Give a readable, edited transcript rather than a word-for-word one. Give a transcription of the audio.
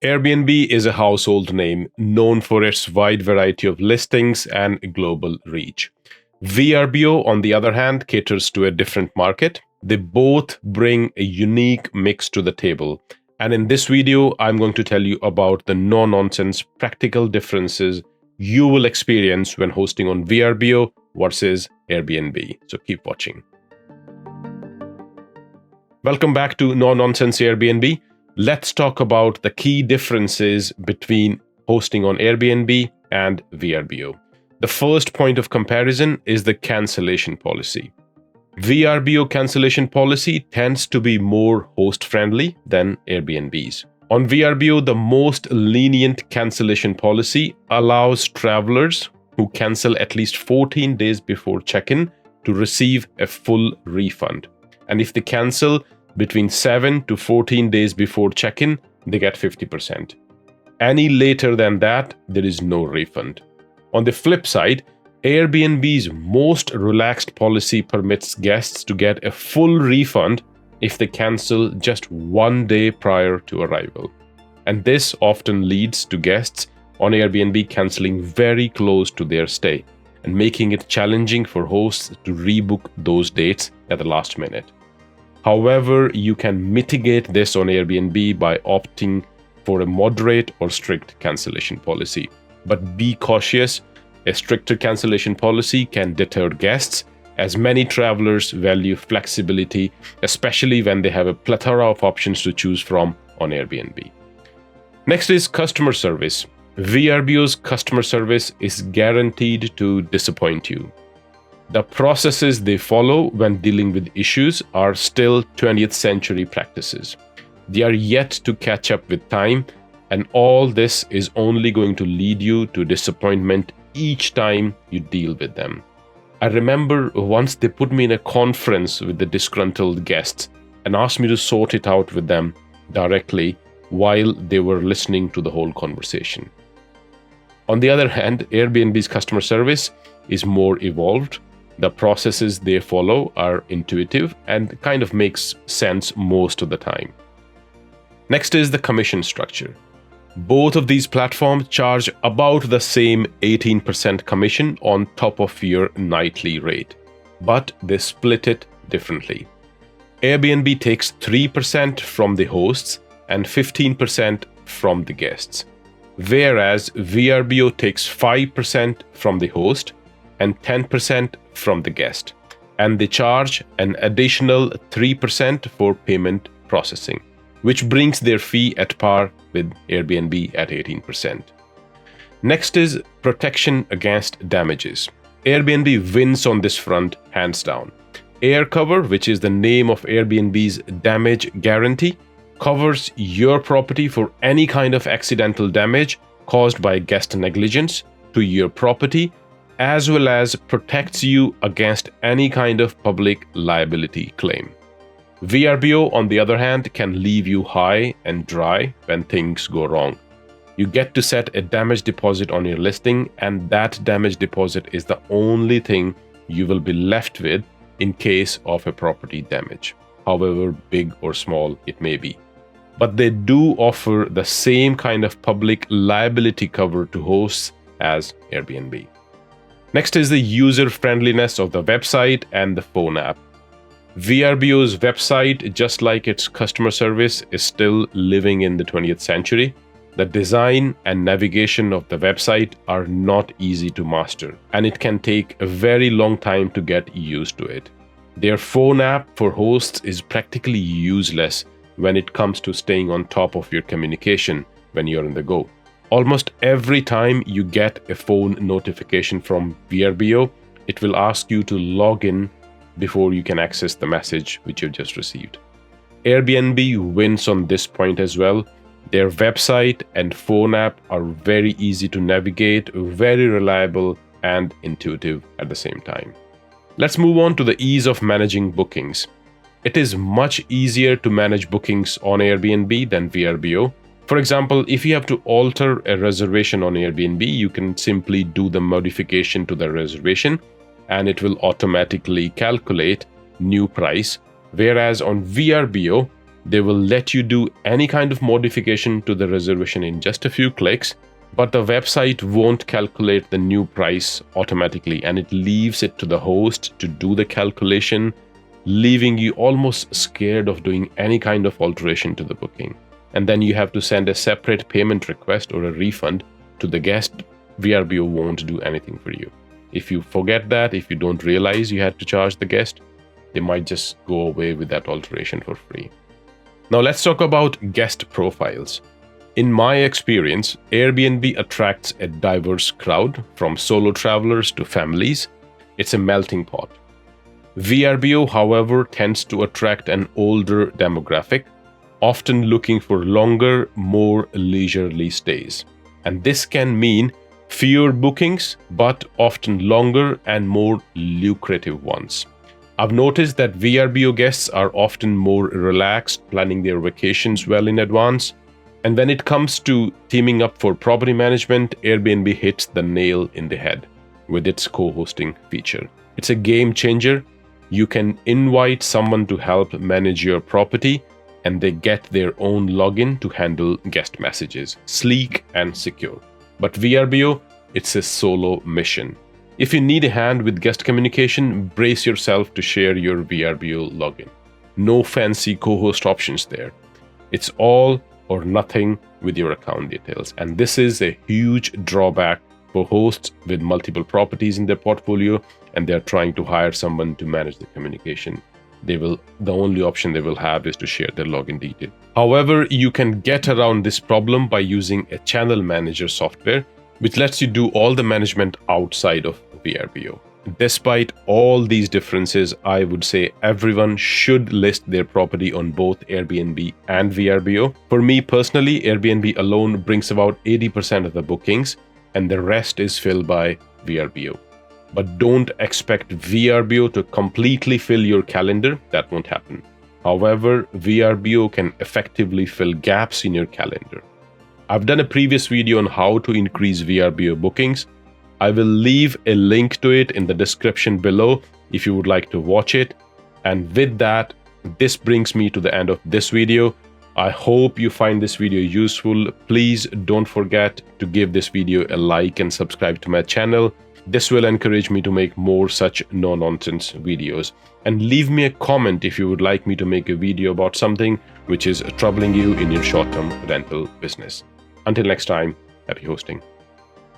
Airbnb is a household name known for its wide variety of listings and global reach. VRBO, on the other hand, caters to a different market. They both bring a unique mix to the table. And in this video, I'm going to tell you about the no-nonsense practical differences you will experience when hosting on VRBO versus Airbnb. So keep watching. Welcome back to No-Nonsense Airbnb. Let's talk about the key differences between hosting on Airbnb and VRBO. The first point of comparison is the cancellation policy. VRBO cancellation policy tends to be more host-friendly than Airbnb's. On VRBO, the most lenient cancellation policy allows travelers who cancel at least 14 days before check-in to receive a full refund. And if they cancel between 7 to 14 days before check-in, they get 50%. Any later than that, there is no refund. On the flip side, Airbnb's most relaxed policy permits guests to get a full refund if they cancel just 1 day prior to arrival. And this often leads to guests on Airbnb canceling very close to their stay and making it challenging for hosts to rebook those dates at the last minute. However, you can mitigate this on Airbnb by opting for a moderate or strict cancellation policy. But be cautious, a stricter cancellation policy can deter guests, as many travelers value flexibility, especially when they have a plethora of options to choose from on Airbnb. Next is customer service. VRBO's customer service is guaranteed to disappoint you. The processes they follow when dealing with issues are still 20th century practices. They are yet to catch up with time, and all this is only going to lead you to disappointment each time you deal with them. I remember once they put me in a conference with the disgruntled guests and asked me to sort it out with them directly while they were listening to the whole conversation. On the other hand, Airbnb's customer service is more evolved. The processes they follow are intuitive and kind of makes sense most of the time. Next is the commission structure. Both of these platforms charge about the same 18% commission on top of your nightly rate, but they split it differently. Airbnb takes 3% from the hosts and 15% from the guests, whereas VRBO takes 5% from the host and 10% from the guest, and they charge an additional 3% for payment processing, which brings their fee at par with Airbnb at 18%. Next is protection against damages. Airbnb wins on this front hands down. AirCover, which is the name of Airbnb's damage guarantee, covers your property for any kind of accidental damage caused by guest negligence to your property, as well as protects you against any kind of public liability claim. VRBO, on the other hand, can leave you high and dry when things go wrong. You get to set a damage deposit on your listing, and that damage deposit is the only thing you will be left with in case of a property damage, however big or small it may be. But they do offer the same kind of public liability cover to hosts as Airbnb. Next is the user friendliness of the website and the phone app. VRBO's website, just like its customer service, is still living in the 20th century. The design and navigation of the website are not easy to master, and it can take a very long time to get used to it. Their phone app for hosts is practically useless when it comes to staying on top of your communication when you're on the go. Almost every time you get a phone notification from VRBO, it will ask you to log in before you can access the message which you've just received. Airbnb wins on this point as well. Their website and phone app are very easy to navigate, very reliable, and intuitive at the same time. Let's move on to the ease of managing bookings. It is much easier to manage bookings on Airbnb than VRBO. For example, if you have to alter a reservation on Airbnb, you can simply do the modification to the reservation and it will automatically calculate new price. Whereas on VRBO, They will let you do any kind of modification to the reservation in just a few clicks, but the website won't calculate the new price automatically, and it leaves it to the host to do the calculation, leaving you almost scared of doing any kind of alteration to the booking. And then you have to send a separate payment request or a refund to the guest. VRBO won't do anything for you. If you forget that, if you don't realize you had to charge the guest, they might just go away with that alteration for free. Now let's talk about guest profiles. In my experience, Airbnb attracts a diverse crowd, from solo travelers to families. It's a melting pot. VRBO, however, tends to attract an older demographic, often looking for longer, more leisurely stays. And this can mean fewer bookings, but often longer and more lucrative ones. I've noticed that VRBO guests are often more relaxed, planning their vacations well in advance. And when it comes to teaming up for property management, Airbnb hits the nail in the head with its co-hosting feature. It's a game changer. You can invite someone to help manage your property, and they get their own login to handle guest messages. Sleek and secure. But VRBO, it's a solo mission. If you need a hand with guest communication, brace yourself to share your VRBO login. No fancy co-host options there. It's all or nothing with your account details. And this is a huge drawback for hosts with multiple properties in their portfolio, and they're trying to hire someone to manage the communication. The only option they will have is to share their login detail. However, you can get around this problem by using a channel manager software, which lets you do all the management outside of VRBO. Despite all these differences, I would say everyone should list their property on both Airbnb and VRBO. For me personally, Airbnb alone brings about 80% of the bookings, and the rest is filled by VRBO. But don't expect VRBO to completely fill your calendar. That won't happen. However, VRBO can effectively fill gaps in your calendar. I've done a previous video on how to increase VRBO bookings. I will leave a link to it in the description below if you would like to watch it. And with that, this brings me to the end of this video. I hope you find this video useful. Please don't forget to give this video a like and subscribe to my channel. This will encourage me to make more such no-nonsense videos. And leave me a comment if you would like me to make a video about something which is troubling you in your short-term rental business. Until next time, happy hosting.